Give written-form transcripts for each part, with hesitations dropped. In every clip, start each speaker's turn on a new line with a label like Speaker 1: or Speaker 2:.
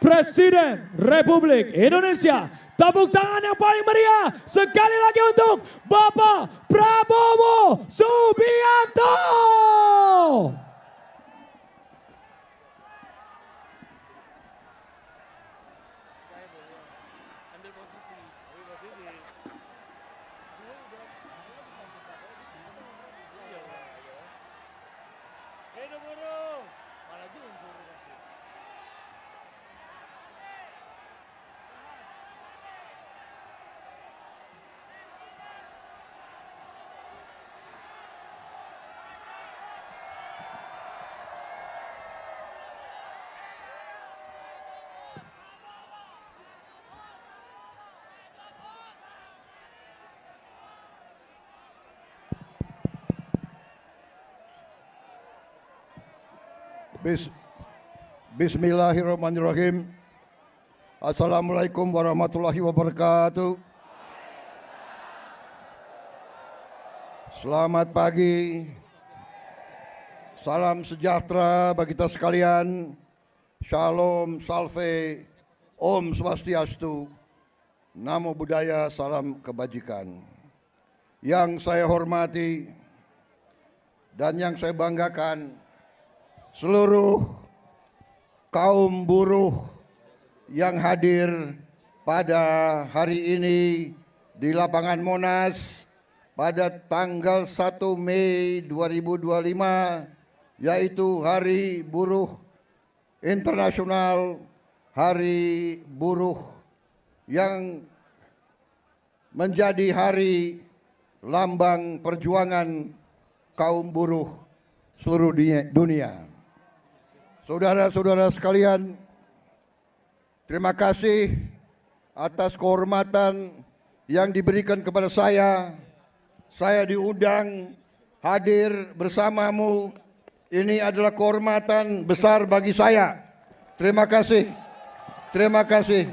Speaker 1: Presiden Republik Indonesia. Tepuk tangan yang paling meriah sekali lagi untuk Bapak Prabowo Subianto.
Speaker 2: Bismillahirrahmanirrahim. Assalamualaikum warahmatullahi wabarakatuh. Selamat pagi. Salam sejahtera bagi kita sekalian. Shalom, salve, Om Swastiastu. Namo Buddhaya, salam kebajikan. Yang saya hormati dan yang saya banggakan, seluruh kaum buruh yang hadir pada hari ini di lapangan Monas pada tanggal 1 Mei 2025, yaitu Hari Buruh Internasional, Hari Buruh yang menjadi hari lambang perjuangan kaum buruh seluruh dunia. Saudara-saudara sekalian, terima kasih atas kehormatan yang diberikan kepada saya. Saya diundang hadir bersamamu. Ini adalah kehormatan besar bagi saya. Terima kasih. Terima kasih.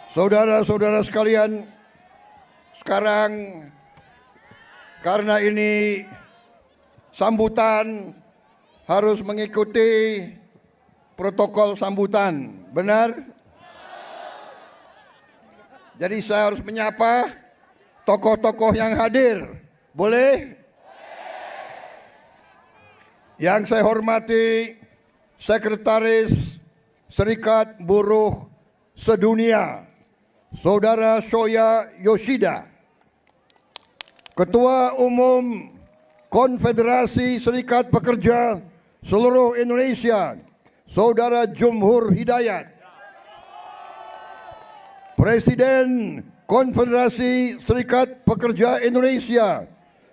Speaker 2: Saudara-saudara sekalian, sekarang karena ini sambutan harus mengikuti protokol sambutan, benar? Jadi saya harus menyapa tokoh-tokoh yang hadir, boleh? Yang saya hormati Sekretaris Serikat Buruh Sedunia, Saudara Shoya Yoshida, Ketua Umum Konfederasi Serikat Pekerja Seluruh Indonesia, Saudara Jumhur Hidayat, Presiden Konfederasi Serikat Pekerja Indonesia,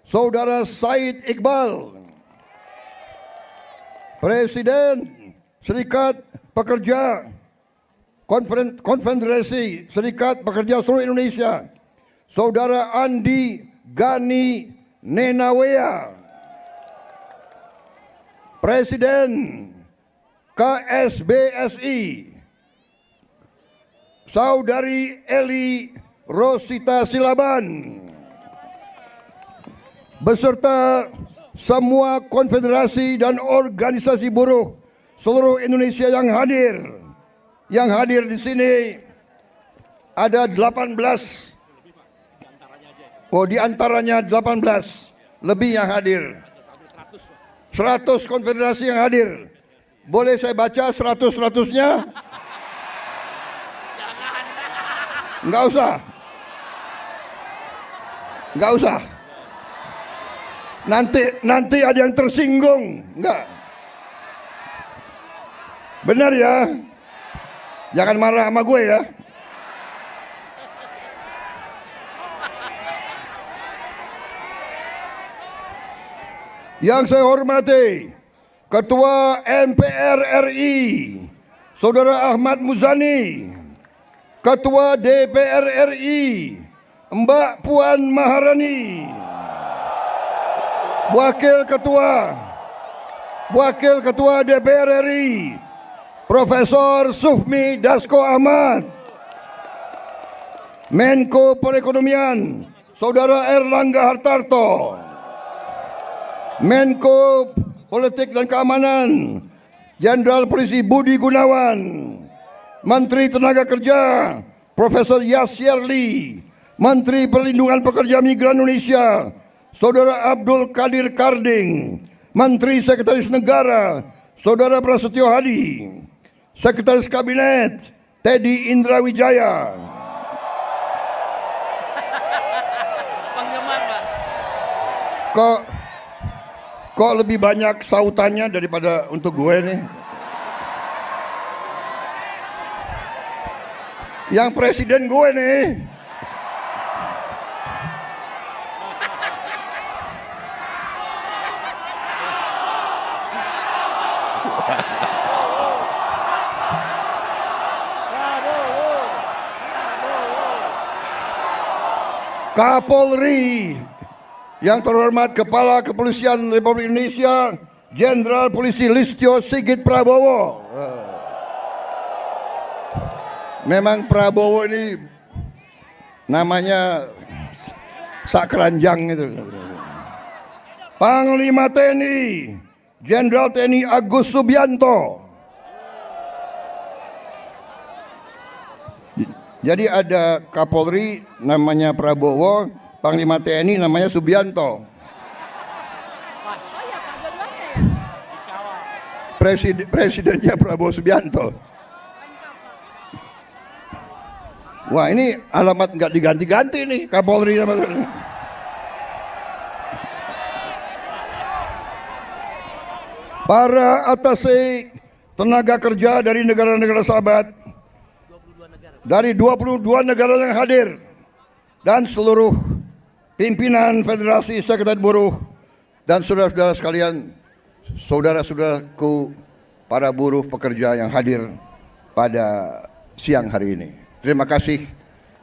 Speaker 2: Saudara Said Iqbal, Presiden Serikat Pekerja Konfederasi Serikat Pekerja Seluruh Indonesia, Saudara Andi Gani Nenawea, Presiden KSBSI, Saudari Eli Rosita Silaban, beserta semua konfederasi dan organisasi buruh seluruh Indonesia yang hadir. Yang hadir di sini ada 18. Oh, di antaranya 18 lebih yang hadir. 100 konfederasi yang hadir. Boleh saya baca 100-100-nya? Enggak usah. Enggak usah. Nanti ada yang tersinggung. Enggak. Benar ya? Jangan marah sama gue ya. Yang saya hormati Ketua MPR RI Saudara Ahmad Muzani, Ketua DPR RI Mbak Puan Maharani, Wakil Ketua DPR RI Profesor Sufmi Dasko Ahmad, Menko Perekonomian Saudara Erlangga Hartarto, Menko Politik dan Keamanan, Jenderal Polisi Budi Gunawan, Menteri Tenaga Kerja, Profesor Yasir Lee, Menteri Perlindungan Pekerja Migran Indonesia, Saudara Abdul Qadir Karding, Menteri Sekretaris Negara, Saudara Prasetyo Hadi, Sekretaris Kabinet, Teddy Indra Wijaya. Kok lebih banyak sautannya daripada untuk gue nih? Yang presiden gue nih. Kapolri, yang terhormat Kepala Kepolisian Republik Indonesia, Jenderal Polisi Listio Sigit Prabowo. Memang Prabowo ini namanya sakranjang itu. Panglima TNI, Jenderal TNI Agus Subianto. Jadi ada Kapolri namanya Prabowo, Panglima TNI namanya Subianto. Presidennya Prabowo Subianto. Wah, ini alamat nggak diganti-ganti nih Kapolri sama para atase tenaga kerja dari negara-negara sahabat, dari 22 negara yang hadir, dan seluruh pimpinan Federasi Sekretariat Buruh, dan saudara-saudara sekalian, saudara-saudaraku para buruh pekerja yang hadir pada siang hari ini. Terima kasih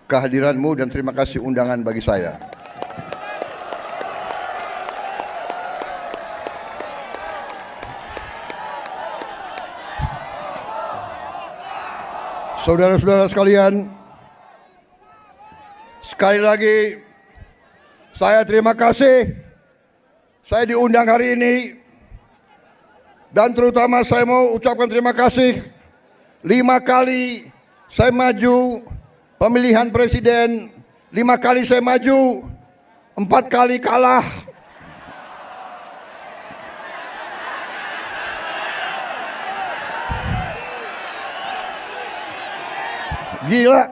Speaker 2: kehadiranmu dan terima kasih undangan bagi saya. Saudara-saudara sekalian, sekali lagi saya terima kasih saya diundang hari ini, dan terutama saya mau ucapkan terima kasih 5 kali saya maju pemilihan presiden, 5 kali saya maju, 4 kali kalah. Gila,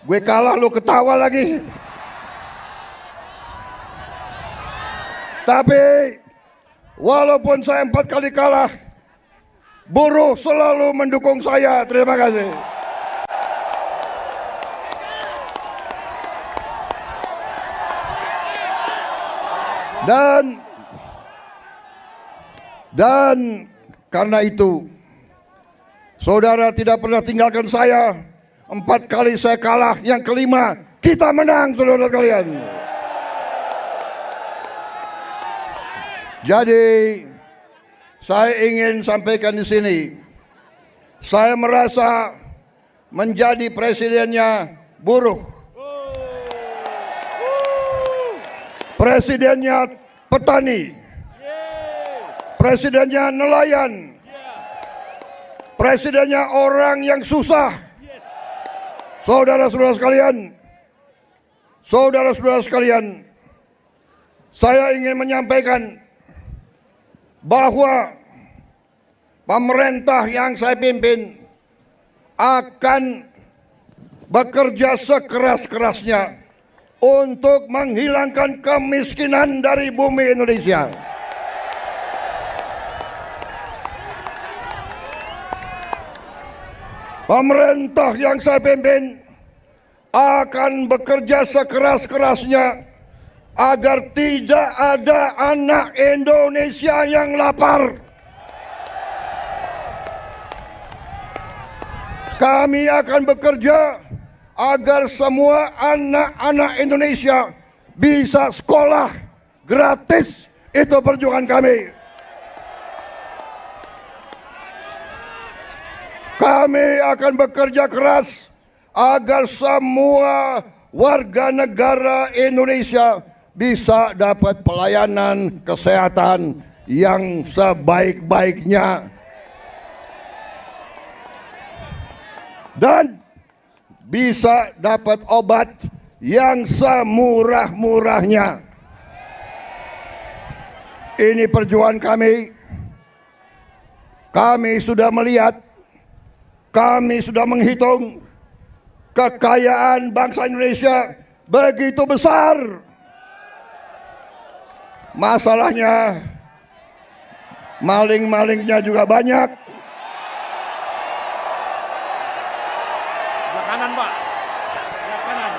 Speaker 2: gue kalah lu ketawa lagi. Tapi walaupun saya 4 kali kalah, buruh selalu mendukung saya. Terima kasih. Dan karena itu, saudara tidak pernah tinggalkan saya. 4 kali saya kalah, yang kelima kita menang, saudara kalian. Jadi saya ingin sampaikan di sini, saya merasa menjadi presidennya buruh, presidennya petani, presidennya nelayan, presidennya orang yang susah. Saudara-saudara sekalian, saya ingin menyampaikan bahwa pemerintah yang saya pimpin akan bekerja sekeras-kerasnya untuk menghilangkan kemiskinan dari bumi Indonesia. Pemerintah yang saya pimpin akan bekerja sekeras-kerasnya agar tidak ada anak Indonesia yang lapar. Kami akan bekerja agar semua anak-anak Indonesia bisa sekolah gratis. Itu perjuangan kami. Kami akan bekerja keras agar semua warga negara Indonesia bisa dapat pelayanan kesehatan yang sebaik-baiknya dan bisa dapat obat yang semurah-murahnya. Ini perjuangan kami. Kami sudah melihat, kami sudah menghitung kekayaan bangsa Indonesia begitu besar. Masalahnya maling-malingnya juga banyak.
Speaker 3: Sebelah kanan, Pak. Sebelah kanan.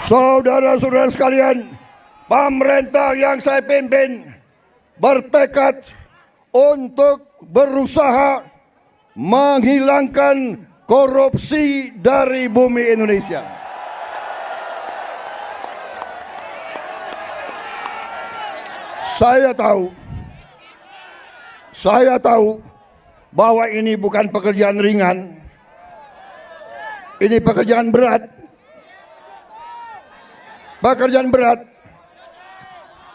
Speaker 2: Saudara-saudara sekalian, pemerintah yang saya pimpin bertekad untuk berusaha menghilangkan korupsi dari bumi Indonesia. Saya tahu bahwa ini bukan pekerjaan ringan. Ini pekerjaan berat. Pekerjaan berat.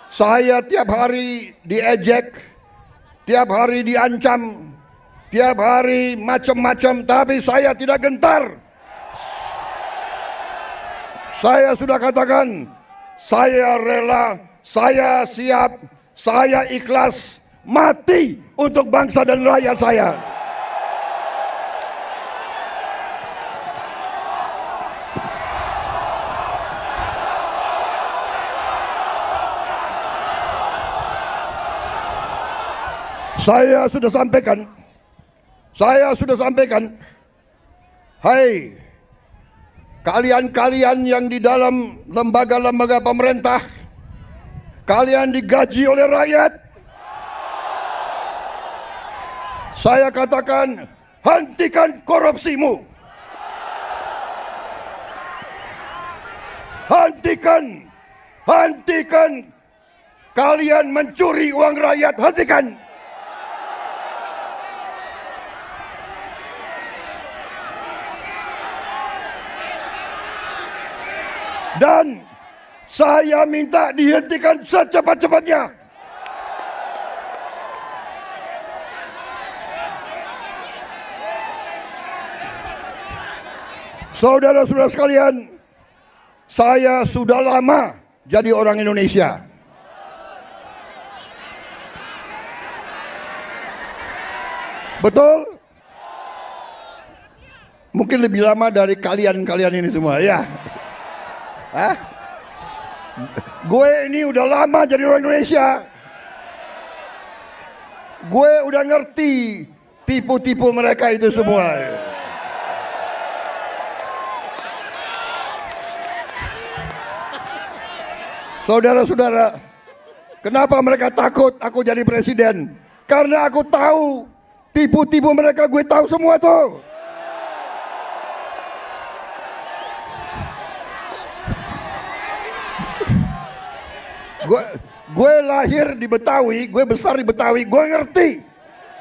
Speaker 2: Saya tiap hari diejek, tiap hari diancam, tiap hari macam-macam, tapi saya tidak gentar. Saya sudah katakan, saya rela, saya siap, saya ikhlas mati untuk bangsa dan rakyat saya. Saya sudah sampaikan, hai kalian-kalian yang di dalam lembaga-lembaga pemerintah, kalian digaji oleh rakyat. Saya katakan, hentikan korupsimu. Hentikan kalian mencuri uang rakyat, hentikan. Dan saya minta dihentikan secepat-cepatnya. Saudara-saudara sekalian, saya sudah lama jadi orang Indonesia. Betul? Mungkin lebih lama dari kalian-kalian ini semua, ya. Hah? Gue ini udah lama jadi orang Indonesia. Gue udah ngerti tipu-tipu mereka itu semua. Saudara-saudara, kenapa mereka takut aku jadi presiden? Karena aku tahu tipu-tipu mereka, gue tahu semua tuh. Gue lahir di Betawi, gue besar di Betawi, gue ngerti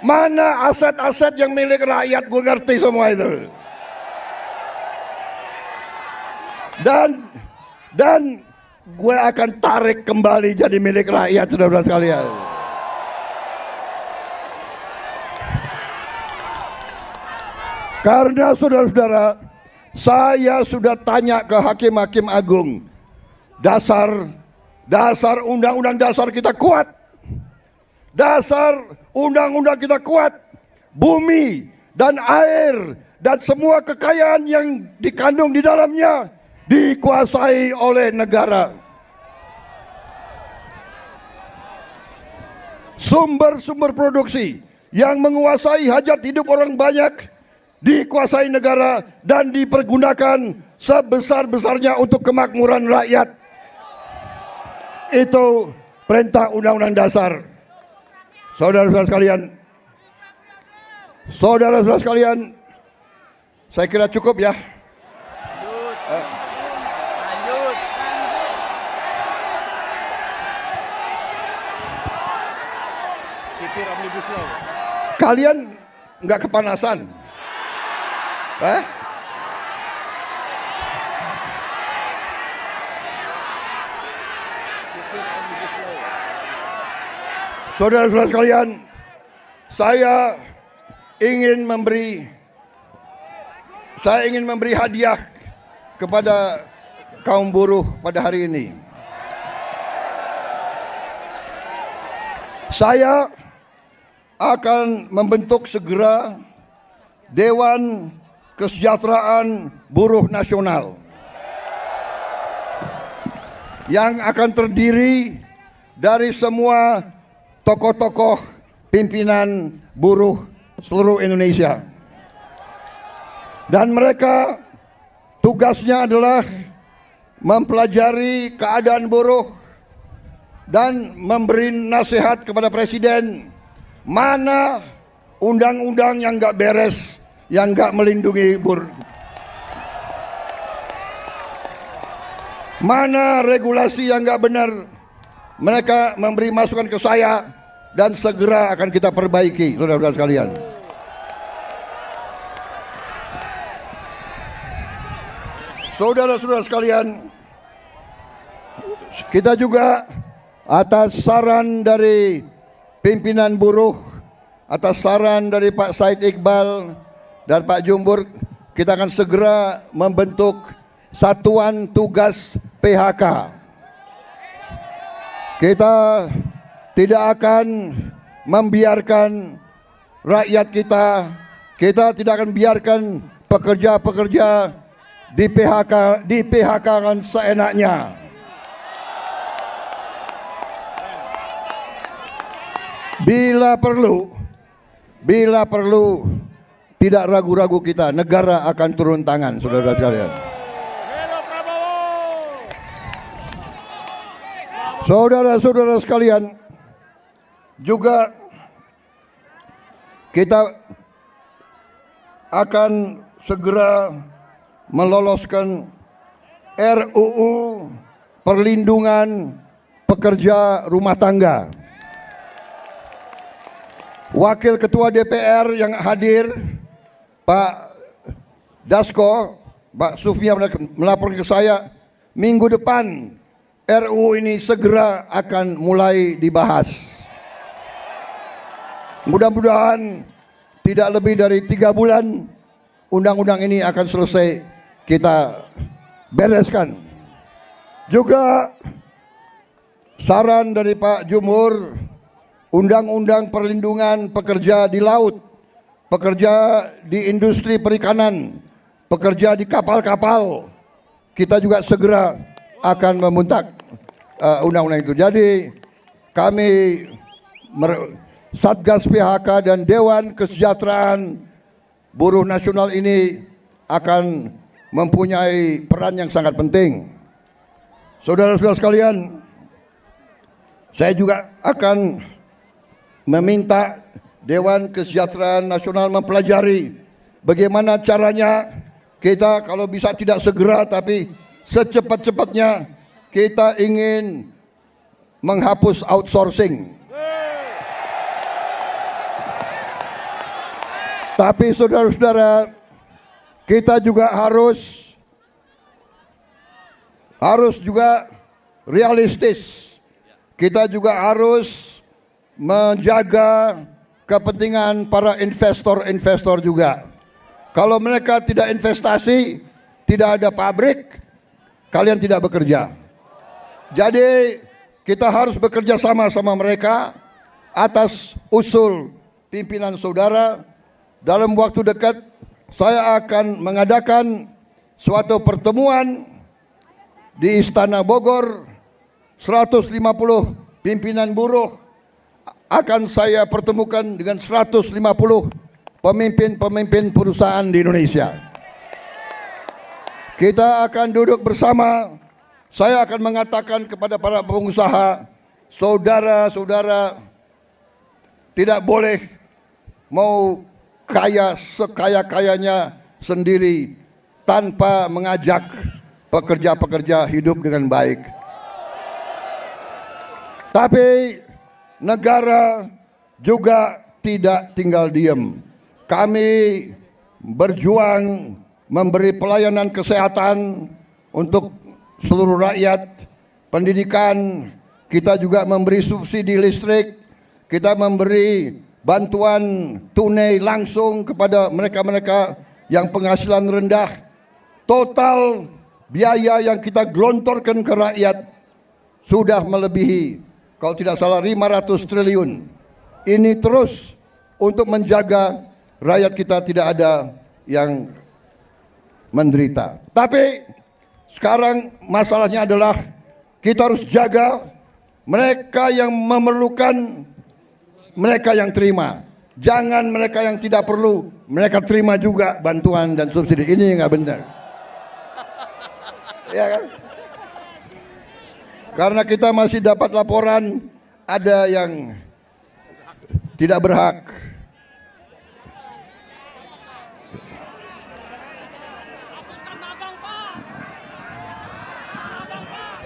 Speaker 2: mana aset-aset yang milik rakyat, gue ngerti semua itu. Dan gue akan tarik kembali jadi milik rakyat, saudara-saudara sekalian. Karena saudara-saudara, saya sudah tanya ke hakim-hakim agung, dasar undang-undang dasar kita kuat. Dasar undang-undang kita kuat. Bumi dan air dan semua kekayaan yang dikandung di dalamnya dikuasai oleh negara. Sumber-sumber produksi yang menguasai hajat hidup orang banyak dikuasai negara dan dipergunakan sebesar-besarnya untuk kemakmuran rakyat. Itu perintah undang-undang dasar. Saudara-saudara sekalian, saya kira cukup ya.
Speaker 3: Lanjut. Sipir Omnibus Law.
Speaker 2: Kalian nggak kepanasan? Saudara-saudara sekalian, saya ingin memberi hadiah kepada kaum buruh pada hari ini. Saya akan membentuk segera Dewan Kesejahteraan Buruh Nasional yang akan terdiri dari semua tokoh-tokoh pimpinan buruh seluruh Indonesia. Dan mereka tugasnya adalah mempelajari keadaan buruh dan memberi nasihat kepada Presiden mana undang-undang yang nggak beres, yang nggak melindungi buruh, mana regulasi yang nggak benar. Mereka memberi masukan ke saya dan segera akan kita perbaiki, saudara-saudara sekalian. Saudara-saudara sekalian, kita juga atas saran dari pimpinan buruh, atas saran dari Pak Said Iqbal dan Pak Jumbur, kita akan segera membentuk Satuan Tugas PHK. Kita tidak akan membiarkan rakyat kita tidak akan biarkan pekerja-pekerja di PHK kan seenaknya. Bila perlu tidak ragu-ragu kita, negara akan turun tangan, saudara-saudara sekalian. Saudara-saudara sekalian, juga kita akan segera meloloskan RUU Perlindungan Pekerja Rumah Tangga. Wakil Ketua DPR yang hadir, Pak Dasko, Pak Sufmi melaporkan ke saya, minggu depan RUU ini segera akan mulai dibahas. Mudah-mudahan tidak lebih dari 3 bulan undang-undang ini akan selesai kita bereskan. Juga saran dari Pak Jumhur, undang-undang perlindungan pekerja di laut, pekerja di industri perikanan, pekerja di kapal-kapal, kita juga segera akan membentuk undang-undang itu. Jadi kami Satgas PHK dan Dewan Kesejahteraan Buruh Nasional ini akan mempunyai peran yang sangat penting. Saudara-saudara sekalian, saya juga akan meminta Dewan Kesejahteraan Nasional mempelajari bagaimana caranya kita kalau bisa tidak segera tapi secepat-cepatnya kita ingin menghapus outsourcing. Tapi saudara-saudara, kita juga harus juga realistis. Kita juga harus menjaga kepentingan para investor juga. Kalau mereka tidak investasi, tidak ada pabrik, kalian tidak bekerja. Jadi kita harus bekerja sama mereka atas usul pimpinan saudara. Dalam waktu dekat saya akan mengadakan suatu pertemuan di Istana Bogor. 150 pimpinan buruh akan saya pertemukan dengan 150 pemimpin perusahaan di Indonesia. Kita akan duduk bersama. Saya akan mengatakan kepada para pengusaha, saudara-saudara tidak boleh mau kaya sekaya-kayanya sendiri tanpa mengajak pekerja-pekerja hidup dengan baik. Tapi negara juga tidak tinggal diam. Kami berjuang memberi pelayanan kesehatan untuk seluruh rakyat, pendidikan, kita juga memberi subsidi listrik, kita memberi bantuan tunai langsung kepada mereka-mereka yang penghasilan rendah. Total biaya yang kita gelontorkan ke rakyat sudah melebihi, kalau tidak salah, 500 triliun. Ini terus untuk menjaga rakyat kita tidak ada yang menderita. Tapi sekarang masalahnya adalah kita harus jaga mereka yang memerlukan, mereka yang terima. Jangan mereka yang tidak perlu, mereka terima juga bantuan dan subsidi. Ini nggak benar. Ya kan? Karena kita masih dapat laporan ada yang tidak berhak.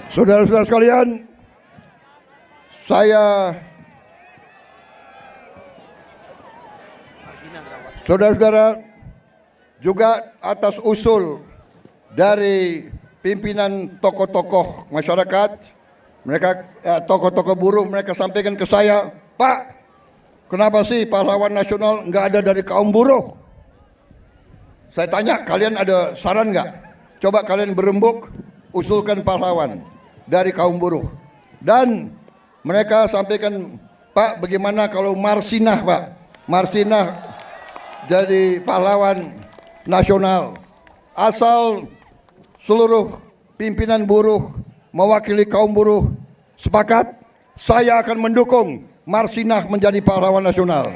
Speaker 2: Saudara-saudara sekalian, saudara-saudara, juga atas usul dari pimpinan tokoh-tokoh masyarakat, mereka tokoh-tokoh buruh, mereka sampaikan ke saya, Pak, kenapa sih pahlawan nasional nggak ada dari kaum buruh? Saya tanya, kalian ada saran nggak? Coba kalian berembuk, usulkan pahlawan dari kaum buruh. Dan mereka sampaikan, Pak, bagaimana kalau Marsinah, Pak? Marsinah jadi pahlawan nasional. Asal seluruh pimpinan buruh mewakili kaum buruh sepakat, saya akan mendukung Marsinah menjadi pahlawan nasional.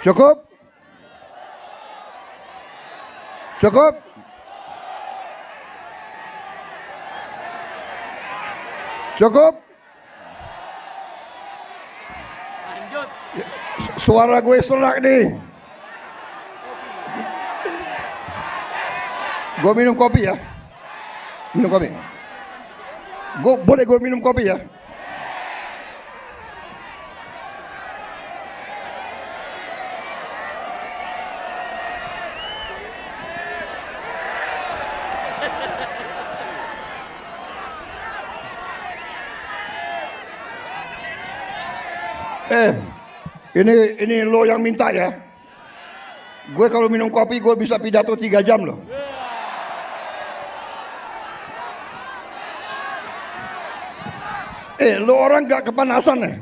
Speaker 2: Cukup? Cukup? Cukup?
Speaker 3: Lanjut.
Speaker 2: Suara gue serak nih. Gue minum kopi ya. Minum kopi. Boleh gue minum kopi ya? Ini lo yang minta ya. Gue kalau minum kopi gue bisa pidato 3 jam loh. Lo orang gak kepanasan ya?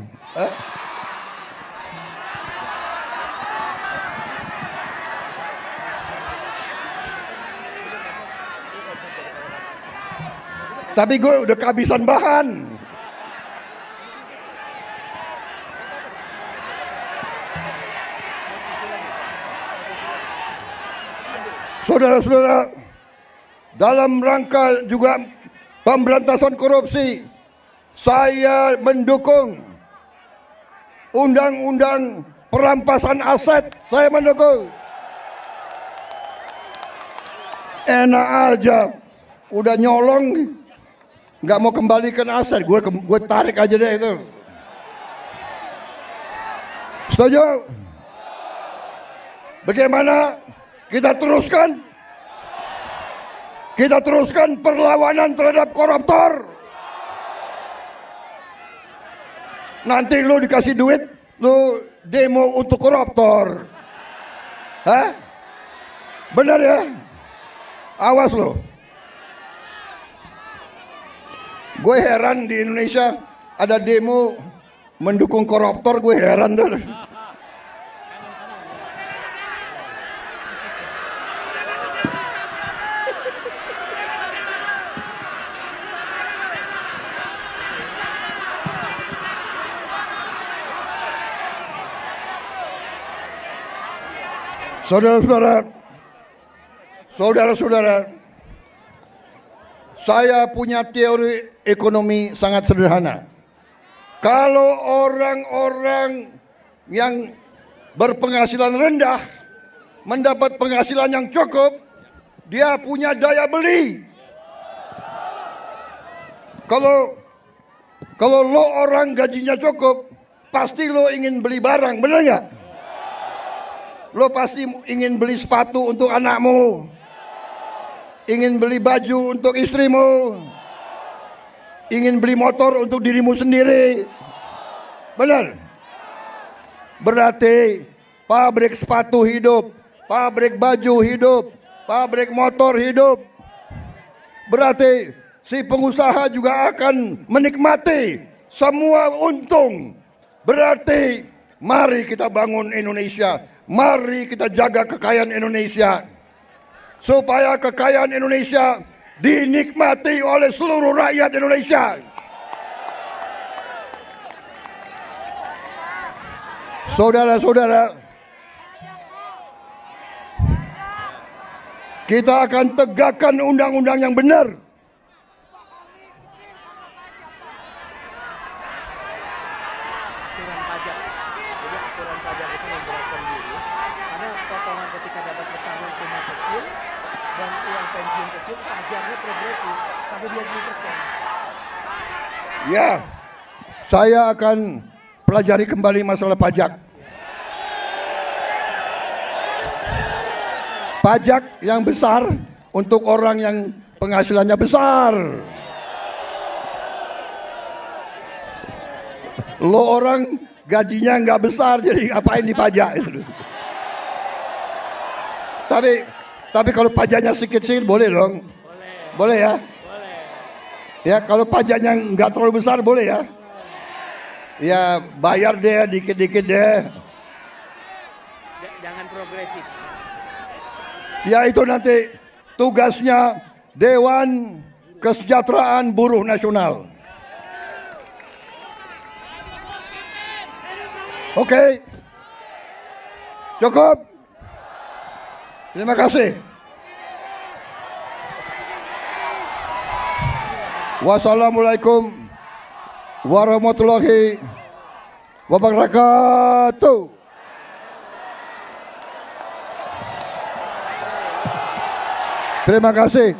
Speaker 2: Tapi gue udah kehabisan bahan. Saudara-saudara, dalam rangka juga pemberantasan korupsi, saya mendukung undang-undang perampasan aset. Saya mendukung. Enak aja, udah nyolong, nggak mau kembalikan aset, gue tarik aja deh itu. Setuju? Bagaimana? Kita teruskan perlawanan terhadap koruptor. Nanti lu dikasih duit, lu demo untuk koruptor. Hah? Benar ya? Awas lo. Gue heran di Indonesia ada demo mendukung koruptor, gue heran tuh. Saudara-saudara, saya punya teori ekonomi sangat sederhana. Kalau orang-orang yang berpenghasilan rendah mendapat penghasilan yang cukup, dia punya daya beli. Kalau lo orang gajinya cukup, pasti lo ingin beli barang, benar nggak? Lo pasti ingin beli sepatu untuk anakmu, ingin beli baju untuk istrimu, ingin beli motor untuk dirimu sendiri. Benar? Berarti pabrik sepatu hidup, pabrik baju hidup, pabrik motor hidup. Berarti si pengusaha juga akan menikmati semua untung. Berarti mari kita bangun Indonesia. Mari kita jaga kekayaan Indonesia. Supaya kekayaan Indonesia dinikmati oleh seluruh rakyat Indonesia. Saudara-saudara, kita akan tegakkan undang-undang yang benar.
Speaker 3: Aturan pajak. Jadi aturan pajak itu memberatkan diri. Karena potongan ketika dapat pesangon cuma kecil dan uang pensiun kecil, pajaknya progresif sampai 20%.
Speaker 2: Ya, saya akan pelajari kembali masalah pajak. Pajak yang besar untuk orang yang penghasilannya besar. Lo orang gajinya nggak besar, jadi ngapain dipajak? Tapi kalau pajaknya sedikit-sedikit boleh dong. Boleh ya?
Speaker 3: Boleh.
Speaker 2: Ya kalau pajaknya nggak terlalu besar boleh ya? Ya bayar deh dikit-dikit deh.
Speaker 3: Jangan progresif.
Speaker 2: Ya itu nanti tugasnya Dewan Kesejahteraan Buruh Nasional. Oke. Cukup. Terima kasih. Wassalamualaikum warahmatullahi wabarakatuh. Terima kasih.